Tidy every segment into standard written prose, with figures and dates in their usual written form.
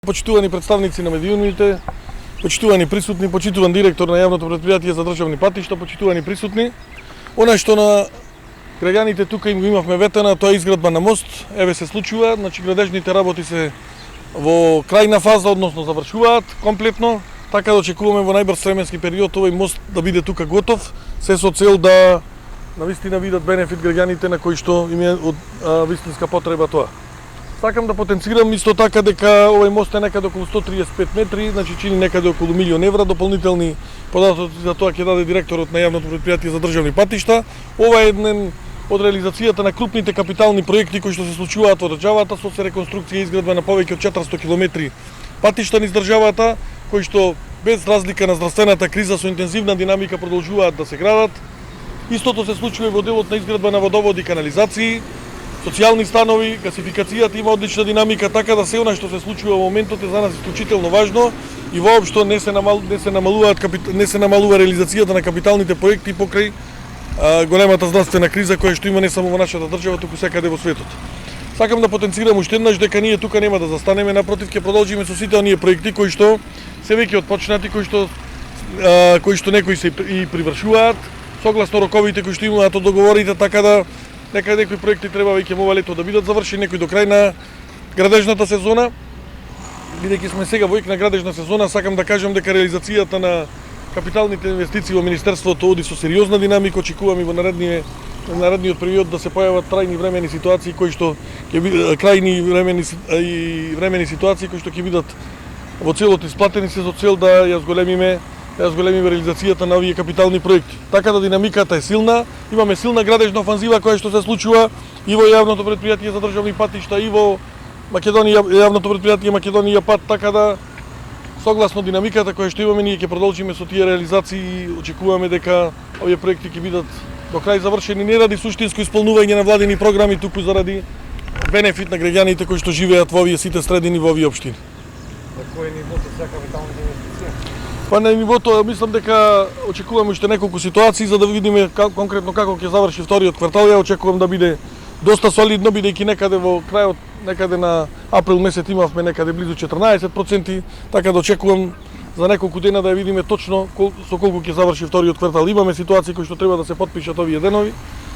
Почитувани представници на медиумите, почитувани присутни, почитуван директор на јавното претпријатие за државни патишта, почитувани присутни. Она што на граѓаните тука им го имавме ветена, тоа е изградба на мост. Еве се случува, значи градежните работи се во крајна фаза, односно завршуваат комплетно, така да очекуваме во најбрз временски период овој мост да биде тука готов, се со цел да навистина видат бенефит граѓаните на кои што им е од вистинска потреба тоа. Сакам да потенцирам исто така дека овој мост е некаде околу 135 метри, значи чини некаде околу милион евра, дополнителни податоци за тоа ќе даде директорот на јавното претпријатие за државни патишта. Ова е еден од реализацијата на крупните капитални проекти кои што се случуваат во државата, со се реконструкција и изградба на повеќе од 400 километри патишта низ државата, кои што без разлика на здравствената криза со интензивна динамика продолжуваат да се градат. Истото се случува и во делот на изградба на водоводи и канализации, социјални станови, гасификацијата има одлична динамика, така да се она што се случува во моментот е за нас исклучително важно и воопшто не се намалува реализацијата на капиталните проекти покрај големата здравствена криза која што има не само во нашата држава, туку секаде во светот. Сакам да потенцирам уште еднаш дека ние тука нема да застанеме, напротив ќе продолжиме со сите оние проекти кои што се веќе отпочнати, кои што некои се и привршуваат согласно роковите кои што имаат од договорите, така да некои проекти треба веќе ова лето да бидат завршени, некои до крај на градежната сезона. Бидејќи сме сега во ек на градежна сезона, сакам да кажам дека реализацијата на капиталните инвестиции во министерството оди со сериозна динамика. Очекуваме во наредниот период да се појават трајни времени ситуации кои што времени ситуации кои што ќе бидат во целот исплатени се со цел да ја зголемиме реализацијата на овие капитални проекти. Така да динамиката е силна, имаме силна градежна офанзива која што се случува и во јавното претпријатие за државни патишта и во јавното претпријатие Македонија пат, така да согласно динамиката која што имаме ние ќе продолжиме со тие реализации и очекуваме дека овие проекти ќе бидат до крај завршени не ради суштинско исполнување на владини програми, туку заради бенефит на граѓаните кои што живеат во овие сите средини, во овие општини. На кој ниво се сега капиталните инвестиции? Па на нивото мислам дека очекуваме уште неколку ситуации за да видиме конкретно како ќе заврши вториот квартал. Ја очекувам да биде доста солидно, бидејќи некаде во крајот, некаде на април месец имавме некаде близу 14%, така да очекувам за неколку дена да ја видиме точно со колку ќе заврши вториот квартал. Имаме ситуации кои што треба да се потпишат овие денови,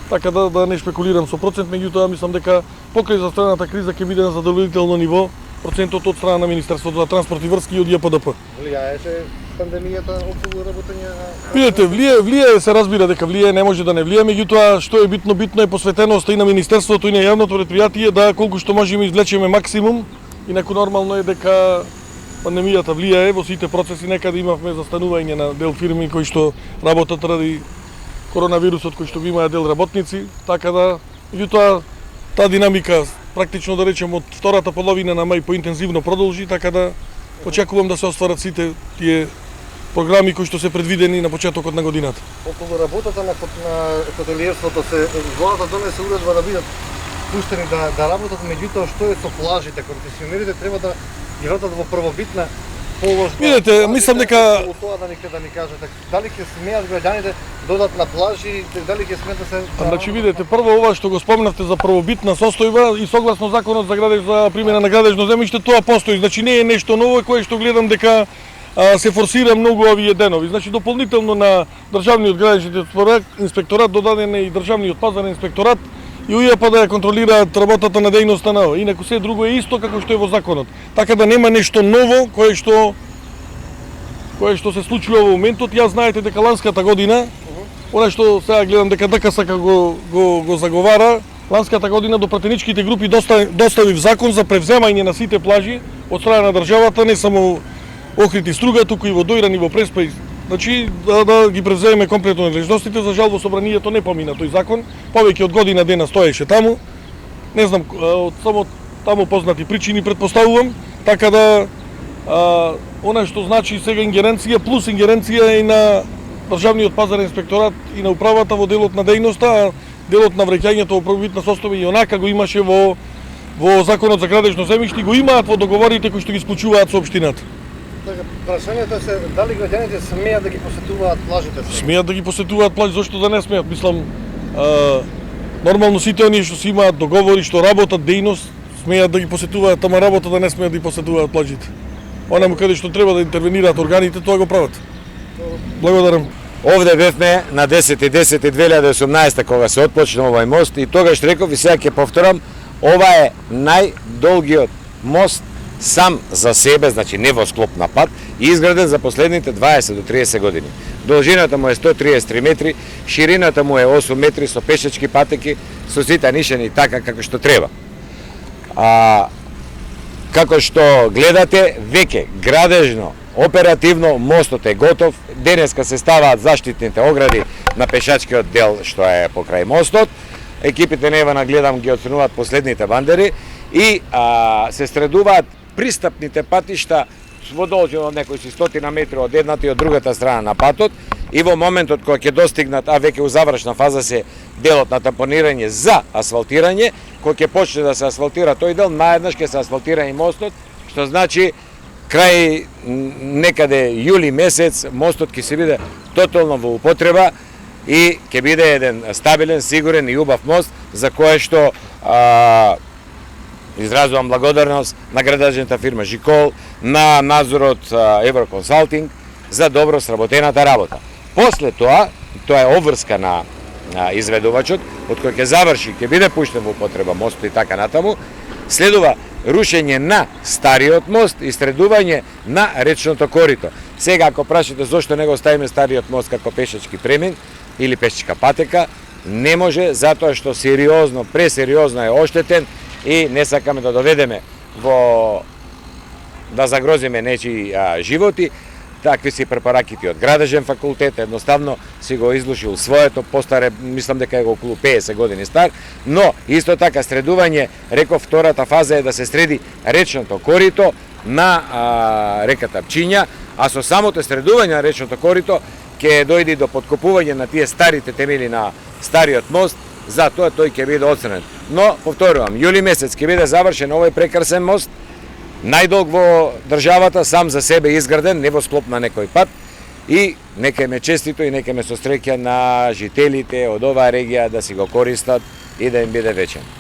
така да не шпекулирам со процент, меѓутоа мислам дека покрај здравствената криза ќе биде на задоволително ниво процентот од страна на Министерството за транспорт и врски и од ЈПДП. Влијаеше пандемијата околу работење на... Видете, влијае, се разбира дека влијае, не може да не влијае, меѓутоа што е битно е посветеноста и на Министерството и на јавното претпријатие да колку што можеме извлечеме максимум. Инаку нормално е дека пандемијата влијае во сите процеси, некаде имавме застанување на дел фирми кои што работат ради коронавирусот, кои што ги имаат дел работници, така да меѓутоа таа динамика практично да речем од втората половина на мај поинтензивно продолжи, така да очекувам да се остварат сите тие програми кои што се предвидени на почетокот на годината. Околу работата на хотелиерството се владата донесе уредба да бидат пуштени да работат, меѓутоа што е со плажите, концесионерите треба да ги вратат во првобитна положба. Видете, мислам дека тоа да ни кажете, дали ќе смеат граѓаните додат на плажи, дали ќе смеат да се... Значи видете, прво ова што го спомнавте за првобитна состојба и согласно законот за примена на градежно земјиште, тоа постои. Значи не е нешто ново кое што гледам дека се форсира многу овие денови. Значи дополнително на државниот градежен инспекторат додаден е и државниот пазарен инспекторат и УЈП да ја контролираат работата на дејноста на ова. Инаку се друго е исто како што е во законот. Така да нема нешто ново кое што се случува во моментот. Ја знаете дека ланската година, она што сега гледам дека ДКСК го заговара, ланската година до пратеничките групи доставив закон за превземање на сите плажи од страна на државата, не само Охрид и Струга, туку и во Дојран и во Преспа. Значи да ги превземеме комплетно надлежностите. За жал во собранието не помина тој закон, повеќе од година дена стоеше таму. Не знам, од само таму познати причини претпоставувам, така да она што значи сега ингеренција плюс ингеренција и на државниот пазарен инспекторат и на управата во делот на дејноста, а делот на враќањето во првобитна состојба и онака го имаше во законот за градежно земјиште, го имаат во договорите кои што ги склучуваат со општината. Така, прашањето е дали граѓаните смеат да ги посетуваат плажите? Смеат да ги посетуваат плажи, зошто да не смеат? Мислам, нормално сите оние што си имаат договори, што работат дејност, смеат да ги посетуваат, ама работа да не смеат да ги посетуваат плажите. онаму каде што треба да интервенираат органите, тоа го прават. Благодарам. Овде бевме на 10.10.2018 кога се отпочна овај мост и тогаш реков и сега ќе повторам, ова е најдолгиот мост сам за себе, значи не во склоп на пат, и изграден за последните 20 до 30 години. Должината му е 133 метри, ширината му е 8 метри со пешачки патеки, со сите нишани така како што треба. Како што гледате, веќе градежно, оперативно мостот е готов. Денеска се ставаат заштитните огради на пешачкиот дел што е покрај мостот. Екипите на Евана гледам ги оценуваат последните бандери и се средуваат пристапните патишта во должина од некои 100 метри од едната и од другата страна на патот, и во моментот кога ќе достигнат, а веќе у завршна фаза се делот на тампонирање за асфалтирање, кога ќе почне да се асфалтира тој дел, наеднаш ќе се асфалтира и мостот, што значи крај некаде јули месец мостот ќе се биде тотално во употреба и ќе биде еден стабилен, сигурен и убав мост за кое што изразувам благодарност на градежната фирма Жикол, на надзорот Евроконсалтинг за добро сработената работа. После тоа е обврска на изведувачот, од кој ќе заврши, ќе биде пуштен во употреба мостот и така натаму, следува рушење на стариот мост и средување на речното корито. Сега, ако прашате зошто не го ставиме стариот мост како пешачки премин или пешачка патека, не може, затоа што сериозно, пресериозно е оштетен и не сакаме да доведеме да загрозиме нечии животи. Такви си препараките од градежен факултет, едноставно си го излушил своето, постаре, мислам дека е околу 50 години стар, но исто така средување, реков, втората фаза е да се среди речното корито на реката Пчиња, а со самото средување на речното корито ќе дојде до подкопување на тие старите темели на стариот мост, затоа тој ќе биде отстранен. Но, повторувам, јули месец ќе биде завршен овој прекрасен мост, најдолг во државата, сам за себе изграден, не во склоп на некој пат, и нека ме честито и нека ме со среќа на жителите од оваа регија да си го користат и да им биде вечен.